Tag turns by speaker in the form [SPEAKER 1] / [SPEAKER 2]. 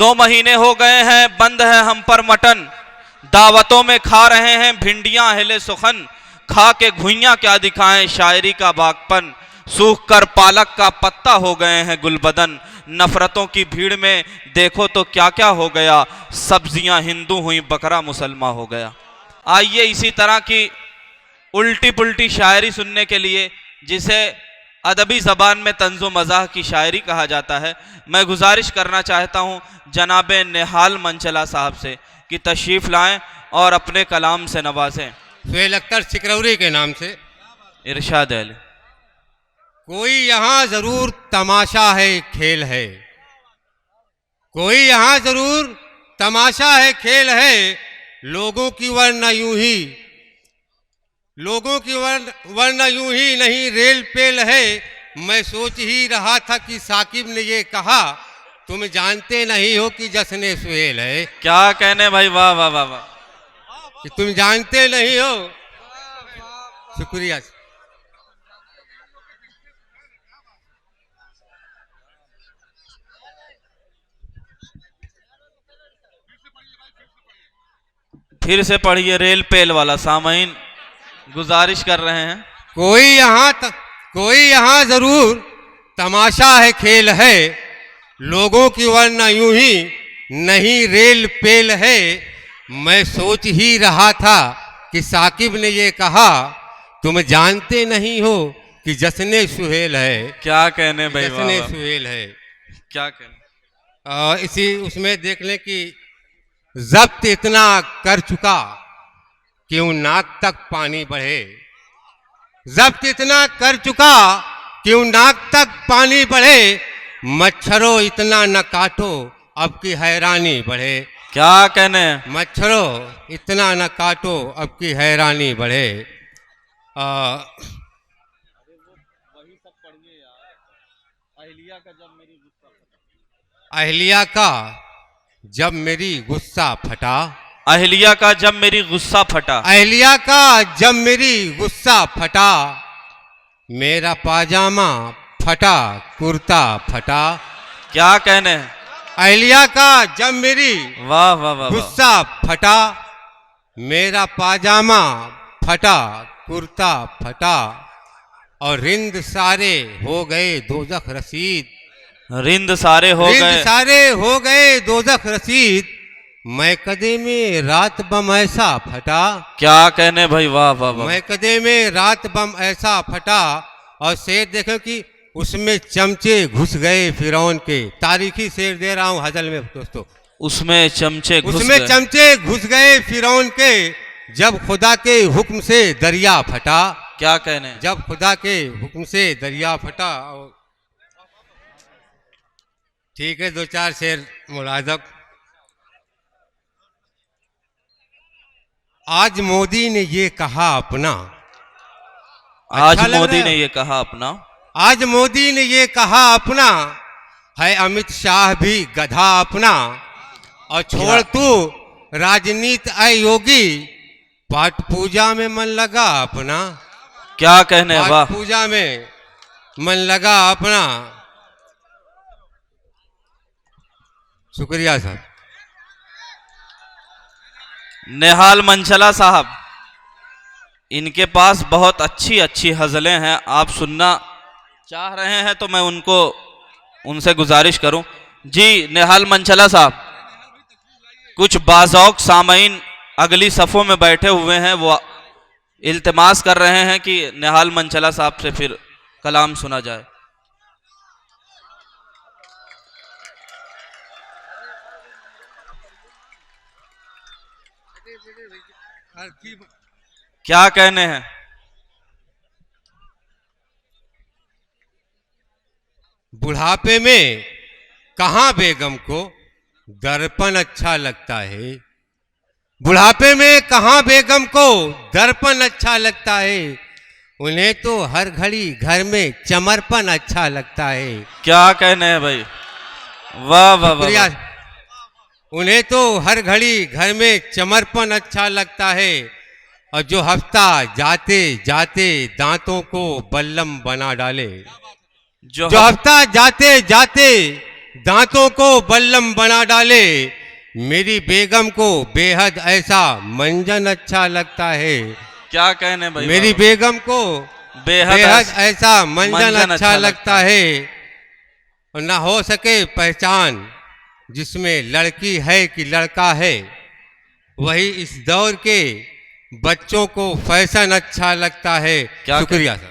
[SPEAKER 1] 2 महीने हो गए हैं बंद है हम पर मटन, दावतों में खा रहे हैं भिंडियां अहले सुखन, खा के घुइयां क्या दिखाएं शायरी का बागपन, सूख कर पालक का पत्ता हो गए हैं गुलबदन, नफरतों की भीड़ में देखो तो क्या क्या हो गया, सब्जियां हिंदू हुई बकरा मुसलमान हो गया। आइए इसी तरह की उल्टी पुल्टी शायरी सुनने के लिए, जिसे अदबी ज़बान में तंज़ो मज़ाह की शायरी कहा जाता है, मैं गुजारिश करना चाहता हूँ जनाब निहाल मंचला साहब से कि तशरीफ़ लाएं और अपने कलाम से नवाजें।
[SPEAKER 2] सुहेल अख्तर सिकरौरी के नाम से।
[SPEAKER 1] इरशाद है।
[SPEAKER 2] कोई यहाँ जरूर तमाशा है खेल है, कोई यहाँ जरूर तमाशा है खेल है, लोगों की वरना यूं ही, लोगों की वरना यूं ही नहीं रेल पेल है। मैं सोच ही रहा था कि साकिब ने ये कहा, तुम जानते नहीं हो कि जश्न सुहेल है।
[SPEAKER 1] क्या कहने भाई, वाह वाह वाह वाह,
[SPEAKER 2] कि तुम जानते नहीं हो। शुक्रिया।
[SPEAKER 1] फिर से पढ़िए रेल पेल वाला, सामईन गुजारिश कर रहे हैं।
[SPEAKER 2] कोई यहाँ जरूर तमाशा है खेल है, लोगों की वरना यूं ही नहीं रेल पेल है। मैं सोच ही रहा था कि साकिब ने ये कहा, तुम जानते नहीं हो कि जश्न सुहेल है।
[SPEAKER 1] क्या कहने भाई,
[SPEAKER 2] जश्न सुहेल है।
[SPEAKER 1] क्या कहने।
[SPEAKER 2] इसी उसमें देख लें कि जब्त इतना कर चुका क्यों नाक तक पानी बढ़े, जब्त इतना कर चुका क्यों नाक तक पानी बढ़े, मच्छरों इतना न काटो अब की हैरानी बढ़े।
[SPEAKER 1] क्या कहने।
[SPEAKER 2] मच्छरों इतना न काटो अब की हैरानी बढ़े। अहलिया का जब मेरी गुस्सा फटा,
[SPEAKER 1] अहलिया का जब मेरी गुस्सा फटा,
[SPEAKER 2] अहलिया का जब मेरी गुस्सा फटा, मेरा पाजामा फटा कुर्ता फटा।
[SPEAKER 1] क्या कहने।
[SPEAKER 2] अहलिया का जब मेरी
[SPEAKER 1] वाह वाह वाह,
[SPEAKER 2] गुस्सा फटा, मेरा पाजामा फटा कुर्ता फटा, और रिंद सारे हो गए दोजख रसीद,
[SPEAKER 1] रिंद सारे हो गए
[SPEAKER 2] दोजख रसीद, मैं कदे में रात बम ऐसा फटा।
[SPEAKER 1] क्या कहने भाई, वाह वाह वाह,
[SPEAKER 2] मैं कदे में रात बम ऐसा फटा। और शेर देखो कि उसमें चमचे घुस गए फिरौन के, तारीखी शेर दे रहा हूं हजल में दोस्तों।
[SPEAKER 1] उसमें चमचे
[SPEAKER 2] घुस गए फिरौन के, जब खुदा के हुक्म से दरिया फटा।
[SPEAKER 1] क्या कहने।
[SPEAKER 2] जब खुदा के हुक्म से दरिया फटा। ठीक है, 2-4 शेर मुलाजब। आज मोदी ने ये कहा अपना,
[SPEAKER 1] आज मोदी ने ये कहा अपना,
[SPEAKER 2] आज मोदी ने ये कहा अपना, है अमित शाह भी गधा अपना। और छोड़ तू राजनीति आए योगी, पाठ पूजा में मन लगा अपना।
[SPEAKER 1] क्या कहने। वाह,
[SPEAKER 2] पाठ पूजा में मन लगा अपना। शुक्रिया साहब।
[SPEAKER 1] निहाल मंचला साहब, इनके पास बहुत अच्छी अच्छी हज़लें हैं, आप सुनना चाह रहे हैं तो मैं उनसे गुजारिश करूं। जी निहाल मंचला साहब, कुछ बाज़ौक़ सामईन अगली सफ़ों में बैठे हुए हैं, वो इल्तिमास कर रहे हैं कि निहाल मंचला साहब से फिर कलाम सुना जाए। क्या कहने हैं।
[SPEAKER 2] बुढ़ापे में कहाँ बेगम को दर्पण अच्छा लगता है, बुढ़ापे में कहाँ बेगम को दर्पण अच्छा लगता है, उन्हें तो हर घड़ी घर में चमरपन अच्छा लगता है।
[SPEAKER 1] क्या कहने हैं भाई, वाह वाह वाह,
[SPEAKER 2] उन्हें तो हर घड़ी घर में चमरपन अच्छा लगता है, और जो हफ्ता जाते जाते दांतों को बल्लम बना डाले, जो हफ्ता जाते जाते दांतों को बल्लम बना डाले, मेरी बेगम को बेहद ऐसा मंजन अच्छा लगता है।
[SPEAKER 1] क्या कहने भाई,
[SPEAKER 2] मेरी बेगम को बेहद ऐसा मंजन अच्छा लगता है। और ना हो सके पहचान जिसमें लड़की है कि लड़का है, वही इस दौर के बच्चों को फैशन अच्छा लगता है। शुक्रिया सर।